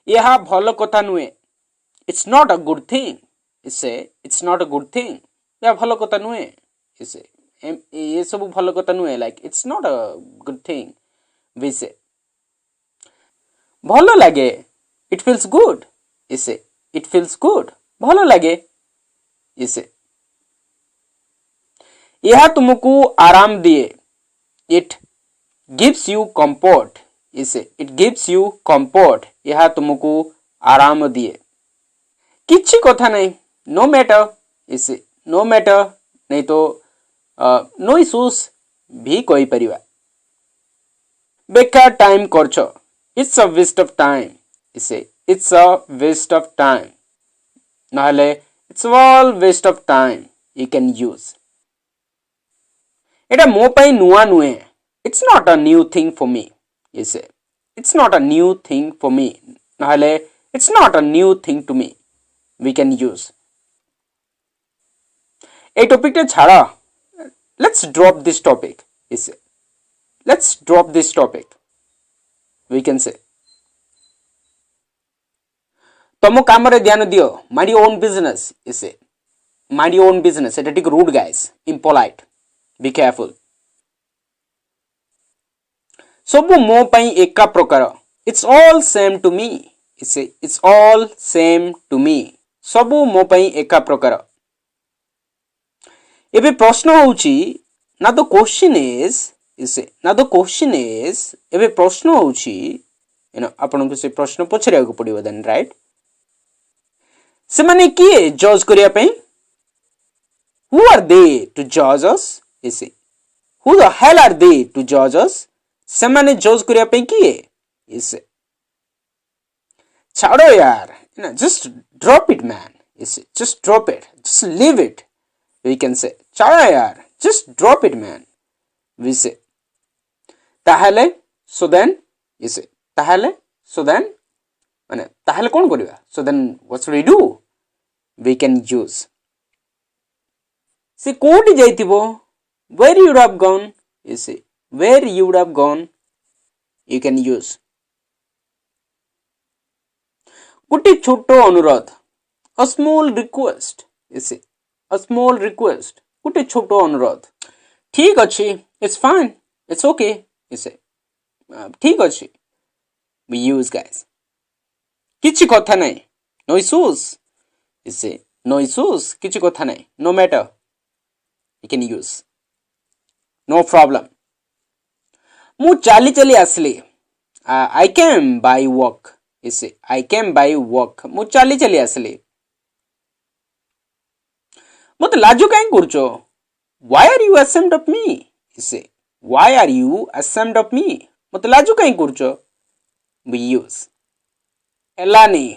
यह भल कथा नुहे, it's not a good thing, इसे it's not a good thing, यह भल कथा नुहे, इसे ये सब भल कथा नुहे, like it's not a good thing, vice भल लगे, इट फील्स गुड, इसे इट फील्स गुड, भल लगे, इसे यह तुमको आराम दिए, इट गिव्स यू कंफर्ट, इसे इट गिव्स यू कंफर्ट, यह तुमको आराम दिए, किछि कथा नहीं, नो मैटर, इसे नो मैटर नहीं तो नो इश्यूज भी कही परिबा, बेकार टाइम करछ, it's a waste of time, इसे it's a waste of time, नहले it's all waste of time, you can use, एटा मो पई नुआ नुए, it's not a new thing for me, इसे it's not a new thing for me, नहले it's not a new thing to me, we can use. ए topic टे छाड़ा, लेट्स ड्रॉप दिस टॉपिक, इसे let's drop this topic, we can से तुम काम रे ध्यान दियो, माइंड योर ओन बिजनेस, इसे माइंड योर ओन बिजनेस, एटा टिक rude guys, impolite, be careful, सबु मो पई एका प्रकार, it's all same to me, इसे it's all same to me, सबु मो पई एका प्रकार, एबे प्रश्न होउची ना द क्वेश्चन इज, इसे ना द क्वेश्चन इज, एबे प्रश्न होउची आपन को से प्रश्न पछरिया को पड़िबो देन, राइट, से माने किए जज करिया पई, हु आर दे टू जज अस, इसे who the hell are they to जज अस, से माने जज करिया पई किए, इसे छाड़ो यार, जस्ट ड्रॉप इट मैन, इसे just drop it, just leave it, we can say छाड़ो यार, just drop it man, we say ताहले सो देन, इसे ताहले सो देन माने ताहले कौन करिवा, so then what should we do, we can use, से कोठी जाइतिबो, where you would have gone, इसे where you would have gone, you can use, गोटे छोटो अनुरोध, अ स्मॉल रिक्वेस्ट, इसे अ स्मॉल रिक्वेस्ट, गोटे छोटो अनुरोध, ठीक अच्छी, इट्स फाइन, इट्स ओके, इसे ठीक अच्छी, वी यूज गाइस, किछि कथा नहीं, नो इश्यूज, इसे नो इश्यूज, किछि कथा नहीं, no matter, you can use, no problem, मु चाली चली आसली, आई केम बाय वॉक, इसे आई केम बाय वॉक, मु चाली चली आसली, मत लाजो काई करछो, why are you ashamed of me, इसे why are you ashamed of me, मत लाजो काई करछो, वी यूज, हेलानी,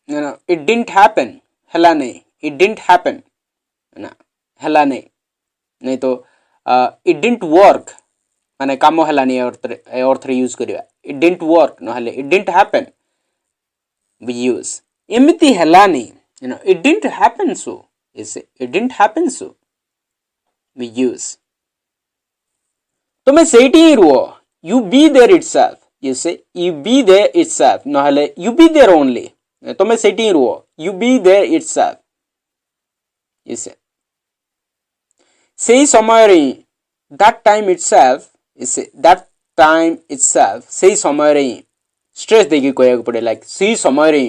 इट डिडंट हैपन, हेलानी, इट डिडंट हैपन, ना हेलानी, नहीं तो इट डिडंट वर्क, माने काम हेलानी अर्थ रे यूज करिवा, इट डिडंट वर्क नहले it didn't happen, we use, एमिति हेलानी, इट डिडंट हैपन सो, इसे it didn't happen so, we use, तुम्हें सेठी ही रुओ, यू बी देयर इटसेल्फ, इसे यू बी देयर इटसेल्फ नहले यू बी देयर ओनली, तुम्हें सेठी ही रुओ, यू बी देयर इटसेल्फ, इसे सेही समय रे, दैट टाइम इटसेल्फ, इसे दैट टाइम इटसेल्फ, सेही समय रे, स्ट्रेस देके कहया पड़े, लाइक सेही समय रे,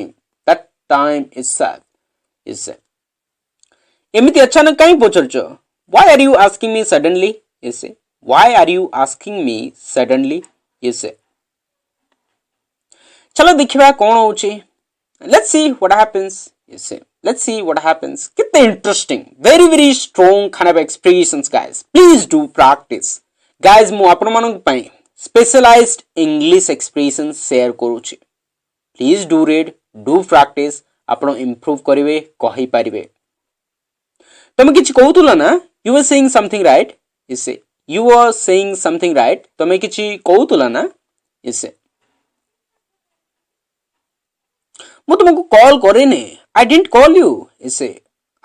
दैट टाइम इटसेल्फ, इसे एमिति अचानक कहीं पहुंचलचो, why are you asking me suddenly, इसे why are you asking me suddenly, इसे चलो देखिबा कोन होची, लेट्स सी व्हाट हैपेंस, इसे लेट्स सी व्हाट हैपेंस, कितने interesting, very very strong kind of expressions guys, please do practice guys, मु आपन मानक पई स्पेशलाइज्ड इंग्लिश एक्सप्रेशन शेयर करूची, please do read, do practice, आपण इंप्रूव करिवे, कहि परिवे, तुम किछि कहउतुला ना, you were saying something right, इसे you were saying something right, तुम किछि कहउतुला ना, इसे मु तुमको कॉल करेनी, आई डिडंट कॉल यू, इसे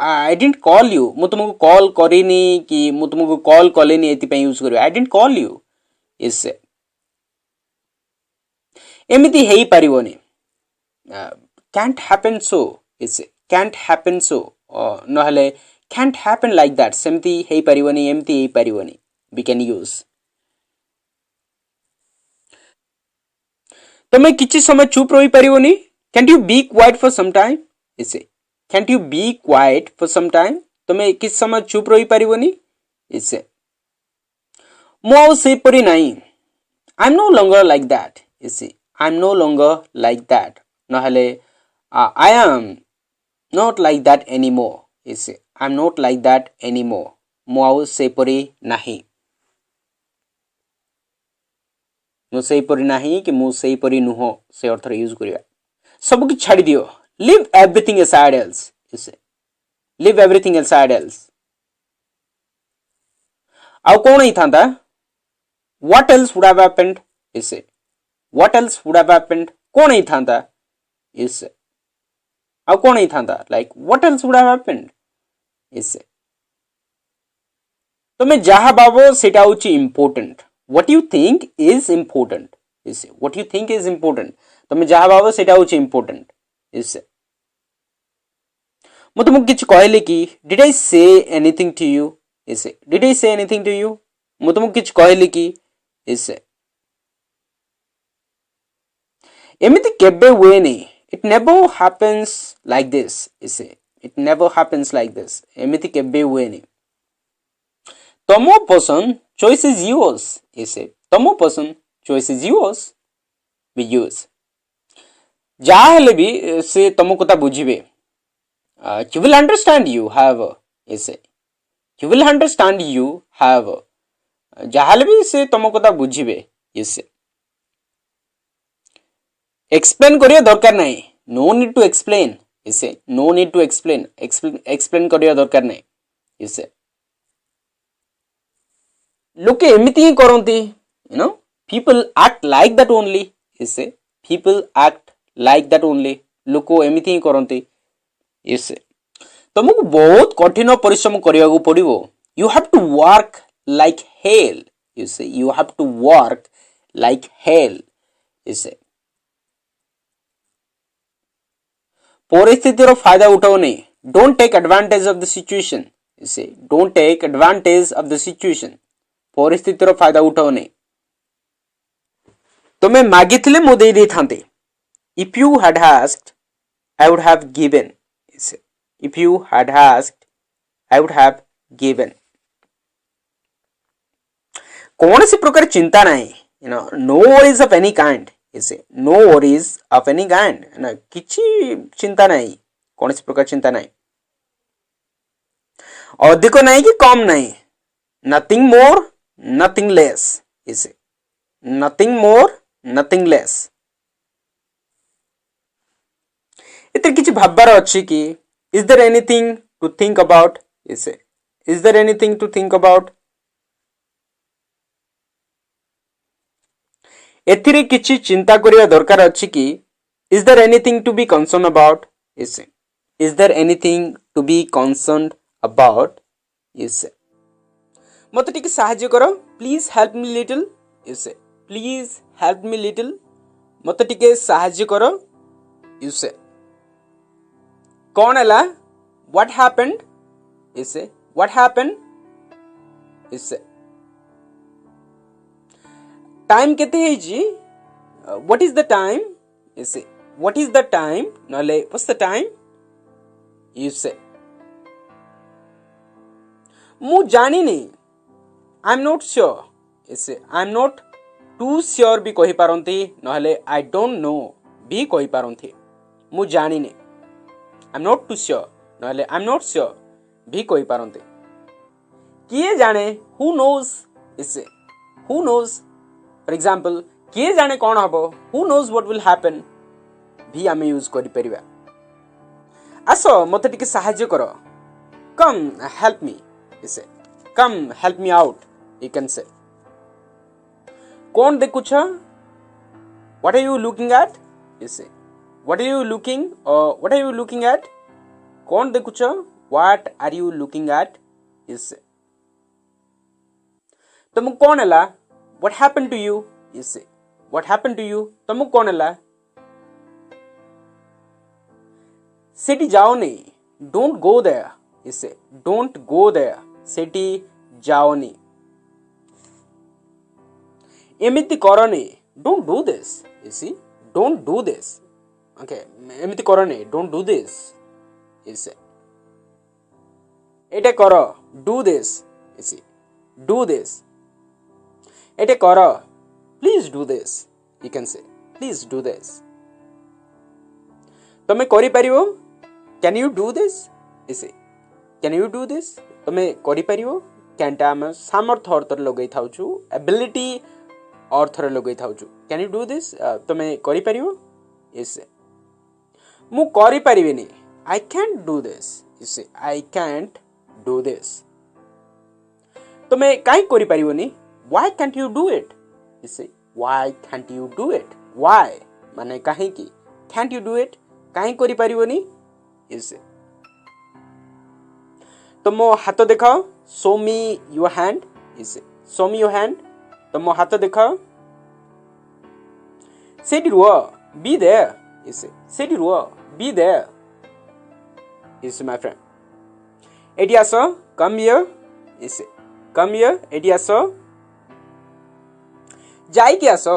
आई डिडंट कॉल यू, मु तुमको कॉल करेनी कि मु तुमको कॉल कलेनी एति पई यूज करियो, आई डिडंट कॉल यू, इसे एमिति हेई परिबोनी, can't happen so is can't happen so नहले can't happen like that सेमती हेई परिवनी एमती हेई परिवनी we can use तमे किछि समय चुप रही परिवनी can't you be quiet for some time is can't you be quiet for some time तमे किछि समय चुप रही परिवनी is मु आउ से परि नाही I'm no longer like that is I'm no longer like that नहले I am not like that anymore is I'm not like that anymore मु आउ से परि नाही मु से परि नाही कि मु से परि नुहो से अर्थ यूज करिया सब कि छाड़ी दियो live everything aside else is live everything aside else आउ कोन ही थांदा what else would have happened is what else would have happened cone he थांदा is आउ कोन ही थांदा like what else would have happened is तमे जहा बाबो सेटा होची important what you think is important is what you think is important तमे जहा बाबो सेटा होची इंपोर्टेंट is मु तुमको किछ कहले कि did I say anything to you is did I say anything to you मु तुमको किछ कहले कि is एमिति केबे हुए नहीं it never happens like this is it never happens like this एमिति केबे हुए नहीं तमो पसंद choice is yours is तमो पसंद choice is yours we use जा हेले भी से तमो कथा बुझिबे you will understand you however is you will understand you however जा हेले भी से तमो कथा बुझिबे is explain करिया दरकार नहीं no need to explain is no need to explain करिया दरकार नहीं is लोके एमिति ही करंती you know people act like that only is people act like that only लोको एमिति ही करंती is तुमको बहुत कठिन परिश्रम करिया पड़िबो you have to work like hell you say you have to work like hell you say परिस्थितिर फायदा उठाओ नहीं don't take advantage of the situation you say don't take advantage of the situation परिस्थितिर फायदा उठाओ नहीं तुम्हें मागिथिले मु देई देई थांते if you had asked I would have given if you had asked I would have given कौन सी प्रकार चिंता नहीं you know no worries of any kind no worries of any kind ना किछि चिंता नहीं कौन सी प्रकार चिंता नहीं अधिक नहीं कि कम नहीं nothing more nothing less is nothing more nothing less इतर किछि भाबबार अछि कि is there anything to think about is there anything to think about एथिरे किछि चिंता करिया दरकार अछि कि is there anything to be concerned about is there anything to be concerned about मते टिके सहाय्य करो please help me little please help me little मते टिके सहाय्य करो कौन हला what happened what happened time केते है जी what is the time what is the time नले what's the time मु जानी नहीं I'm not sure I'm not too sure भी कहि पारंती नहले I don't know भी कहि पारंती मु जानी नहीं I'm not too sure नहले I'm not sure भी कहि पारंती किए जाने who knows who knows for example किए जाने कौन हबो who knows what will happen भी आमे यूज करि परिबा आसो मते टिके सहाय्य करो come help me come help me out you can say कौन देखुछ what are you looking at what are you looking at कौन देखुछ what are you looking at तुम कौन हला what happened to you what happened to you तुम कौन हला सेठी जाओनी, don't go there, इसे don't go there, सेठी जाओनी। एमिति करनी, don't do this, you see, don't do this, okay, एमिति करनी, don't do this, you say, एटे करो, do this, you see, do this, एटे करो, please do this, you can say, please do this, तमे करी परिवो, can you do this, you say, can you do this, तमे करी परिवो, can टा हम सामर्थ अर्थ लगै थाउछु, ability अर्थ लगै थाउछु, can you do this, तमे करी परिवो, yes, मु करी परिबिनी, I can't do this, you say, I can't do this, तमे काई करी परिबोनी, why can't you do it, you say, why can't you do it, why माने काहे की, can't you do it, काहे करी परिबोनी, you say, तुमो हाथ दिखाओ, show me your hand, you say, show me your hand, तुमो हाथ दिखाओ, सेठी रुओ, be there, you say, सेठी रुओ, be there, you see my friend, एटी आसो, come here, you say, come here, एटी आसो, जाई की आसो,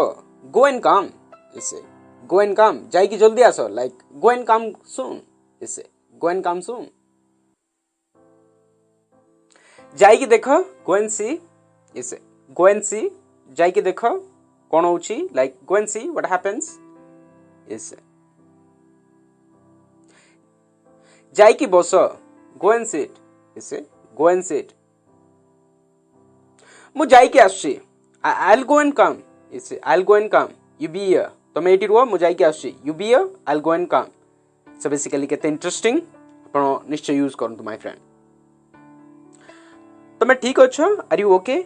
go and come, you say, go and come, जाई की जल्दी आसो, like go and come soon, you say, go and come soon, जाई की देखो, go and see, you say, go and see, जाई की देखो, कौन होची, like go and see what happens, you say, जाई की बसो, go and sit, you say, go and sit, मु जाई की आसची, I'll go and come, you say, I'll go and come, you be here, तमे एटी रुओ, मु जाई की आसची, you be here, I'll go and come, so basically केते इंटरेस्टिंग, आपण निश्चय यूज करंतु माय फ्रेंड, तमे ठीक अछो, are you okay,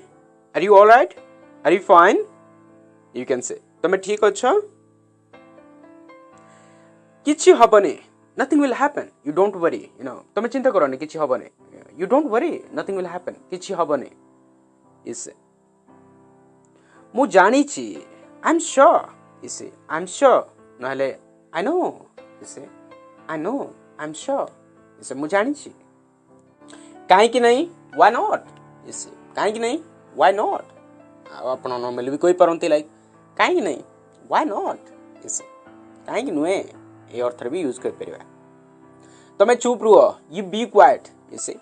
are you all right, are you fine, you can say, तमे ठीक अछो, किछि हबने, nothing will happen, you don't worry, you know, तमे चिंता करनी, किछि हबने, you don't worry, nothing will happen, किछि हबने, you say, मु जानी छी, I'm sure, you say, I'm sure, नहले I know, you say, I know, I'm sure, you say, मु जानी छी, काहे कि नहीं, why not, you say, काहे कि नहीं, why not, आपण नॉर्मली भी कोई परंती लाइक, काहे कि नहीं, why not, you say, काहे कि नुए, ए अर्थ भी यूज कर परिबा, तमे चुप रुओ, you be quiet, you say,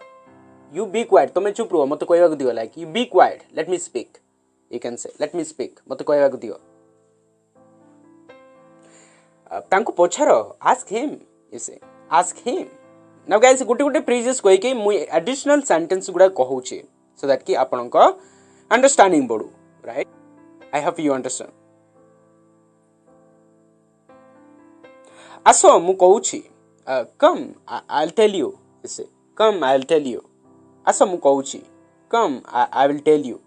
you be quiet, तमे चुप रुओ, मते कहबा दियो, like you be quiet, let me speak, you can say, let me speak, मते कहबा दियो, तांको पछारो, ask him, you say, ask him, now guys Gute Gute phrases कोइ के मु एडिशनल सेंटेंस गुडा कहूची, so that कि आपनका अंडरस्टैंडिंग बडू, right, I hope you understand, आसो मु कहूची, come, I'll tell you, you say, come, I'll tell you, आसो मु कहूची, come, I will tell you,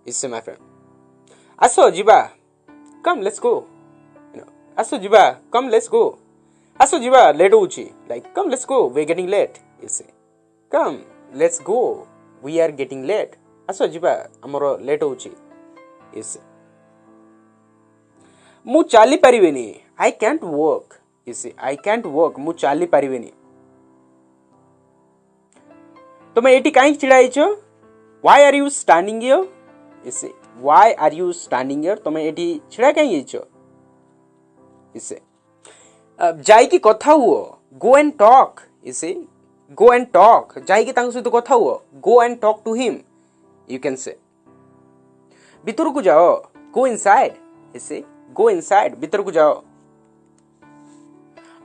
you say my friend, आसो जिबा, come, let's go, you know, आसो जिबा, come, let's go, आसो जिबा, लेट होची, like come, let's go, we're getting late, you say, come, let's go, we are getting late, आसो जिबा, हमरो लेट होची, you say, मु चाली परिबेनी, I can't walk, you see, I can't walk, मु चाली परिबेनी, तमे एटी काई चिड़ाइछो, why are you standing here, you see, why are you standing here, तमे एटी चिड़ा काई हिचो, you see, जाई की कथा हुओ, go and talk, you see, go and talk, जाई की तांग सहित कथा हुओ, go and talk to him, you can say, भीतर को जाओ, go inside, you see, go inside, भीतर को जाओ,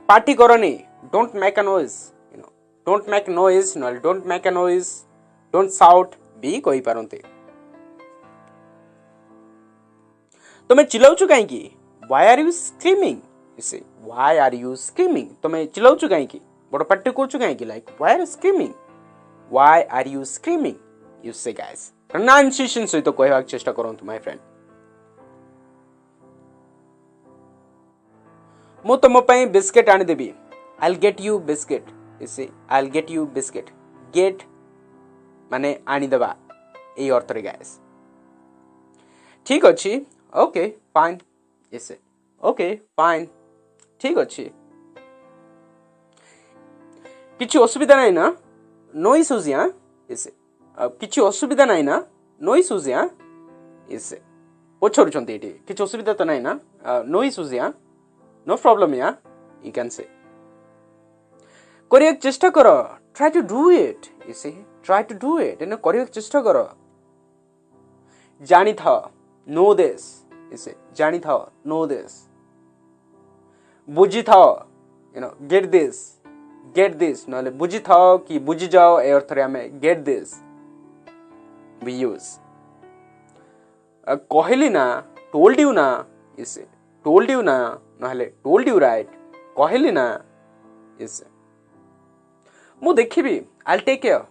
पार्टी करनी, don't make a noise, you know, don't make noise, no, don't make a noise, don't shout, भी कोई पारंते, तुम्हें चिल्लाउछु काहे की, why are you screaming, you say, why are you screaming, तुम्हें चिल्लाउछु काहे की, बड़ पार्टी करछु काहे की, like why are you screaming, why are you screaming, you say guys, pronunciation सहित कहबाक चेष्टा करंतु my friend, मु तुम पई बिस्किट आनी देबी, I'll get you biscuit, you see, I'll get you biscuit, get माने आनी देबा, ए अर्थ रे गाइस, ठीक अछि, okay fine, you say, okay fine, ठीक अछि, किछि असुविधा नाही ना, नो इश्यूज या इसे किछि असुविधा नाही ना, नो इश्यूज या इसे पछोरुछन्ती एठी किछि असुविधा त नाही ना, नो इश्यूज या नो प्रॉब्लम या यू कैन से करिया चेष्टा कर, ट्राई टू डू इट इसे ट्राई टू डू इट एने करिया चेष्टा कर, जानी था नो दिस इसे जानी था नो दिस, बुझी था यू नो गेट दिस नले बुझी था कि बुझी जाओ ए अर्थ रे हमें गेट दिस वी यूज, कहली ना टोल्ड यू ना इसे टोल्ड यू ना नहले टोल्ड यू राइट, कहली ना इसे मु देखिबी I take care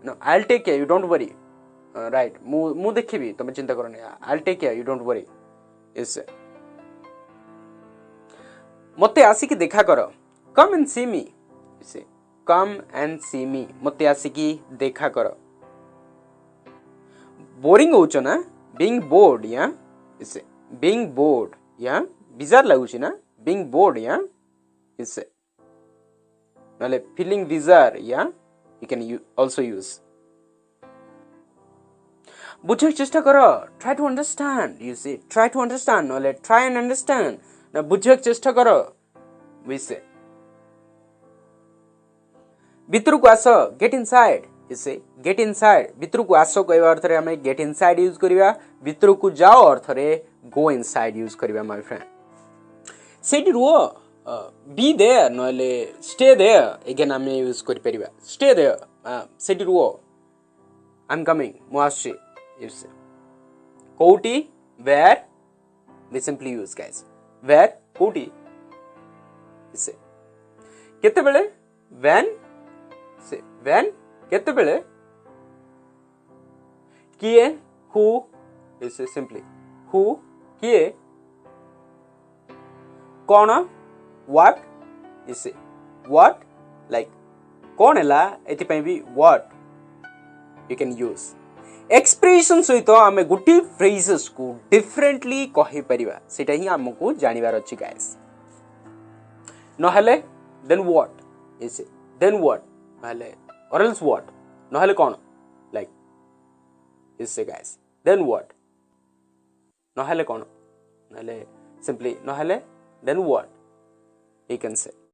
no I take care you don't worry right मु देखिबी तुम चिंता करनी I take care you don't worry इसे मते आसिकी देखा कर, कम एंड सी मी इसे कम एंड सी मी मते आसिकी देखा कर, बोरिंग होचो ना बीइंग बोर्ड या इसे बीइंग बोर्ड या बिजार लागुची ना बीइंग बोर्ड या इसे नले फीलिंग बिजार या यू कैन आल्सो यूज, बुझे चेष्टा कर, try to understand you say try to understand नले ट्राई एंड अंडरस्टैंड ना बुझे चेष्टा कर विसे, भितर को आस गेट इनसाइड इसे गेट इनसाइड भितर को आस कहवा अर्थ रे हमें गेट इनसाइड यूज करिया, भितर को जाओ अर्थ रे गो इनसाइड यूज करिया माय फ्रेंड, सेठी रुओ बी देयर नले स्टे देयर एगेन हमें यूज करि परिबा, स्टे देयर सेठी रुओ आई एम कमिंग मु आसी इसे, कोटी where we simply use guys where कोटी इसे, केते बेले व्हेन से व्हेन केते बेले, किए हु इसे सिंपली हु किए, कौन व्हाट इसे व्हाट लाइक कौन हैला एति पई भी what you can use, expression सहित आमे गुटी फ्रेजेस को डिफरेंटली कहि परिबा सेटा ही हमकु जानिबार अछि गाइस, नहले देन व्हाट इसे देन व्हाट नहले और एल्स व्हाट नहले कौन लाइक इसे गाइस देन व्हाट नहले कौन नहले सिंपली नहले then what you can say